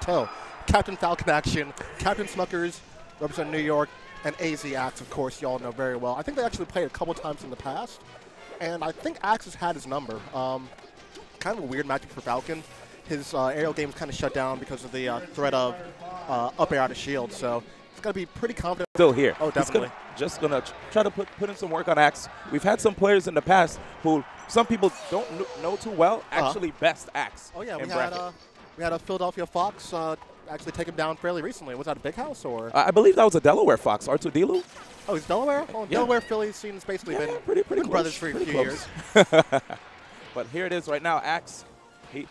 toe. Captain Falcon action, Captain Smuckers, representing New York, and AZ Axe, of course, you all know very well. I think they actually played a couple times in the past, and I think Axe has had his number. Kind of a weird matchup for Falcon. His aerial game was kind of shut down because of the threat of up air out of shield, so he's got to be pretty confident. Still here. Oh, definitely. Just going to try to put in some work on Axe. We've had some players in the past who some people don't know too well, actually best Axe. Oh, yeah, we had a Philadelphia Fox actually take him down fairly recently. Was that a Big House or? I believe that was a Delaware Fox, R2D. Oh, he's Delaware? Well, yeah. Delaware Philly scene's basically been pretty brothers for a few years. But here it is right now, Axe. He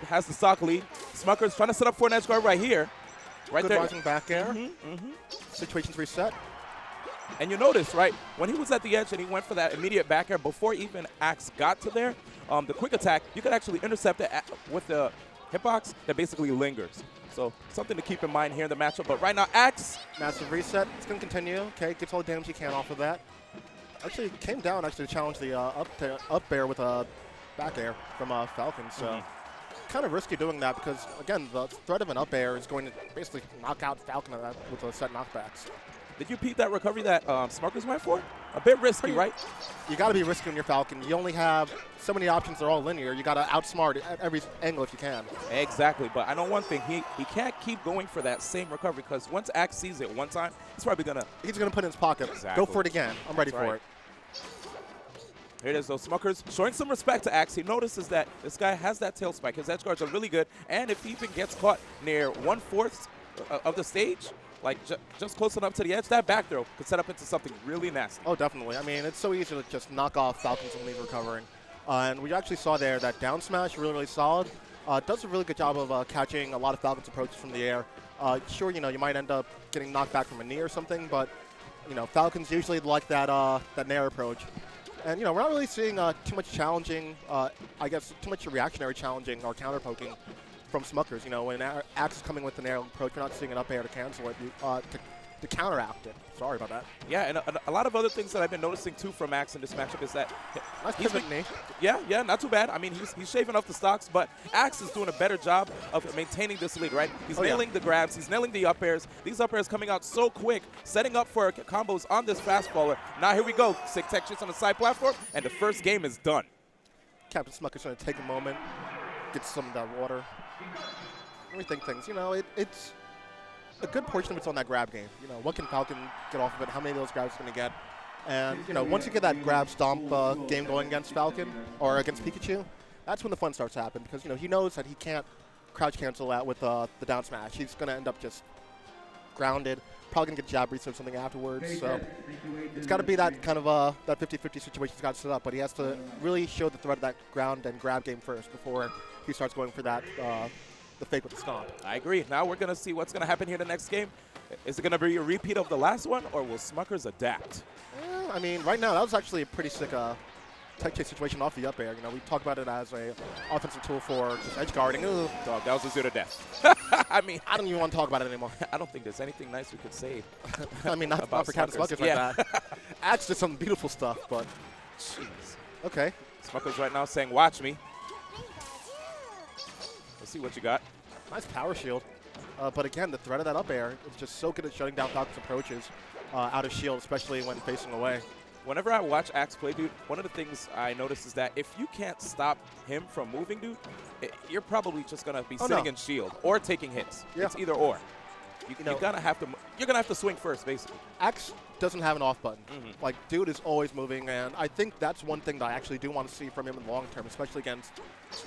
has the stock lead. Smuckers trying to set up for an edge guard right here. Right Good there. rising back air. Situation's reset. And you notice, right, when he was at the edge and he went for that immediate back air before even Axe got to there, the quick attack, you could actually intercept it with the hitbox that basically lingers. So something to keep in mind here in the matchup. But right now, Axe. Massive reset. It's going to continue. Okay, gets all the damage he can off of that. Actually came down to challenge the up air with a back air from Falcon. So kind of risky doing that because, again, the threat of an up air is going to basically knock out Falcon with a set knockbacks. Did you peep that recovery that Smuckers went for? A bit risky, right? You got to be risky on your Falcon. You only have so many options. They're all linear. You got to outsmart at every angle if you can. Exactly. But I know one thing. He can't keep going for that same recovery because once Axe sees it one time, he's probably going to. He's going to put it in his pocket. Exactly. Go for it again. I'm ready for it. Here it is, though. Smuckers showing some respect to Axe. He notices that this guy has that tail spike. His edge guards are really good. And if he even gets caught near 1/4 of the stage, like just close enough to the edge, that back throw could set up into something really nasty. Oh, definitely. I mean, it's so easy to just knock off Falcons and leave recovering. And we actually saw there that down smash, really, really solid. Does a really good job of catching a lot of Falcons approaches from the air. Sure, you might end up getting knocked back from a knee or something, but, Falcons usually like that nair approach. And, we're not really seeing too much challenging, too much reactionary challenging or counter poking from Smuckers. When Axe is coming with an air approach, we're not seeing an up air to cancel it, to counteract it. Sorry about that. Yeah, and a lot of other things that I've been noticing, too, from Axe in this matchup is that nice pivot knee. Yeah, not too bad. I mean, he's shaving off the stocks, but Axe is doing a better job of maintaining this lead, right? He's nailing the grabs. He's nailing the up airs. These up airs coming out so quick, setting up for combos on this fast faller. Now here we go. 6 tech shits on the side platform, and the first game is done. Captain Smuckers going to take a moment, get some of that water. Rethink things. It's a good portion of it's on that grab game. What can Falcon get off of it? How many of those grabs going to get? And, once you get that grab stomp game going against Falcon or against Pikachu, that's when the fun starts to happen because, he knows that he can't crouch cancel that with the down smash. He's going to end up just grounded, probably going to get jab reset or something afterwards. So it's got to be that kind of that 50-50 situation he's got set up, but he has to really show the threat of that ground and grab game first before he starts going for that the fake with the stomp. I agree. Now we're going to see what's going to happen here the next game. Is it going to be a repeat of the last one, or will Smuckers adapt? I mean, right now, that was actually a pretty sick tech chase situation off the up air. We talk about it as a offensive tool for just edge guarding. Ugh. Dog, that was a 0 to death. I mean, I don't even want to talk about it anymore. I don't think there's anything nice we could say. I mean, not for Captain Smuckers like that. Axe did some beautiful stuff, but jeez. Okay. Smuckers right now saying, "Watch me." Let's see what you got. Nice power shield. But again, the threat of that up air is just so good at shutting down Falcon's approaches out of shield, especially when facing away. Whenever I watch Axe play, dude, one of the things I notice is that if you can't stop him from moving, dude, you're probably just going to be sitting in shield or taking hits. Yeah. It's either or. You're going to have to swing first, basically. Axe doesn't have an off button. Like, dude is always moving, and I think that's one thing that I actually do want to see from him in the long term, especially against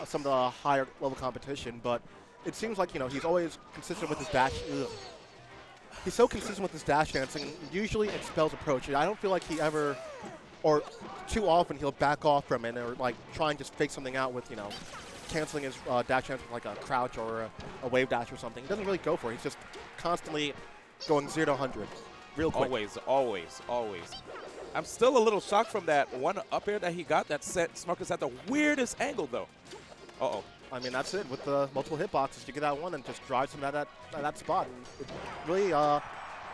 some of the higher level competition. But it seems like, he's always consistent with his dash. Ugh. He's so consistent with his dash dancing, usually it spells approach. I don't feel like he ever, or too often, he'll back off from it or, like, try and just fake something out with, canceling his dash dance with, like, a crouch or a wave dash or something. He doesn't really go for it. He's just constantly going 0 to 100 real quick. Always. I'm still a little shocked from that one up air that he got that set Smuckers at the weirdest angle, though. Uh-oh. I mean, that's it. With the multiple hitboxes, you get that one and just drives him at that spot. And it really,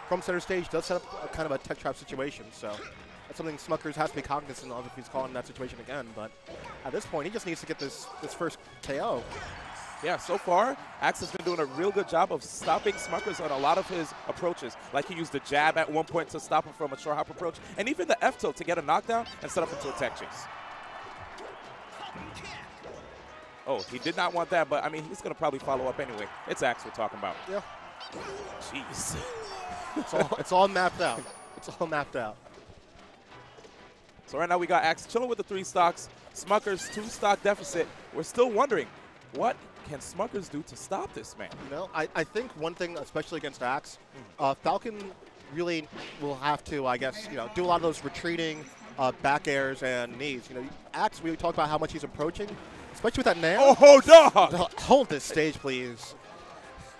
from center stage, does set up a kind of a tech trap situation. So that's something Smuckers has to be cognizant of if he's calling that situation again. But at this point, he just needs to get this first KO. Yeah, so far, Axe has been doing a real good job of stopping Smuckers on a lot of his approaches. Like he used the jab at one point to stop him from a short hop approach, and even the F-tilt to get a knockdown and set up into a tech chase. Oh, he did not want that, but I mean, he's going to probably follow up anyway. It's Axe we're talking about. Yeah. Jeez. It's all mapped out. It's all mapped out. So right now we got Axe chilling with the 3 stocks. Smuckers 2-stock deficit. We're still wondering, what can Smuckers do to stop this man? You know, I think one thing, especially against Axe, Falcon really will have to, I guess, you know, do a lot of those retreating back airs and knees. You know, Axe, we talked about how much he's approaching, especially with that nail. Oh, dog! Hold this stage, please.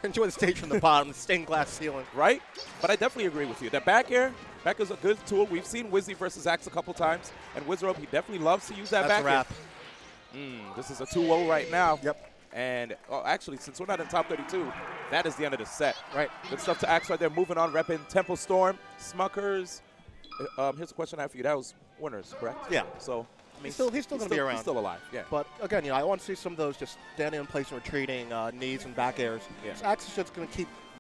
Enjoy the stage from the bottom, the stained glass ceiling. Right? But I definitely agree with you. That back air is a good tool. We've seen Wizzy versus Axe a couple times, and Wizrobe, he definitely loves to use that That's back a air. wrap. This is a 2-0 right now. Yep. And actually, since we're not in top 32, that is the end of the set. Right. Good stuff to Axe right there. Moving on, repping Temple Storm, Smuckers. Here's a question I have for you. That was winners, correct? Yeah. So, I mean, he's still going to be around. He's still alive, yeah. But again, you know, I want to see some of those just standing in place and retreating knees and back airs. Yeah. So Axe is just going to keep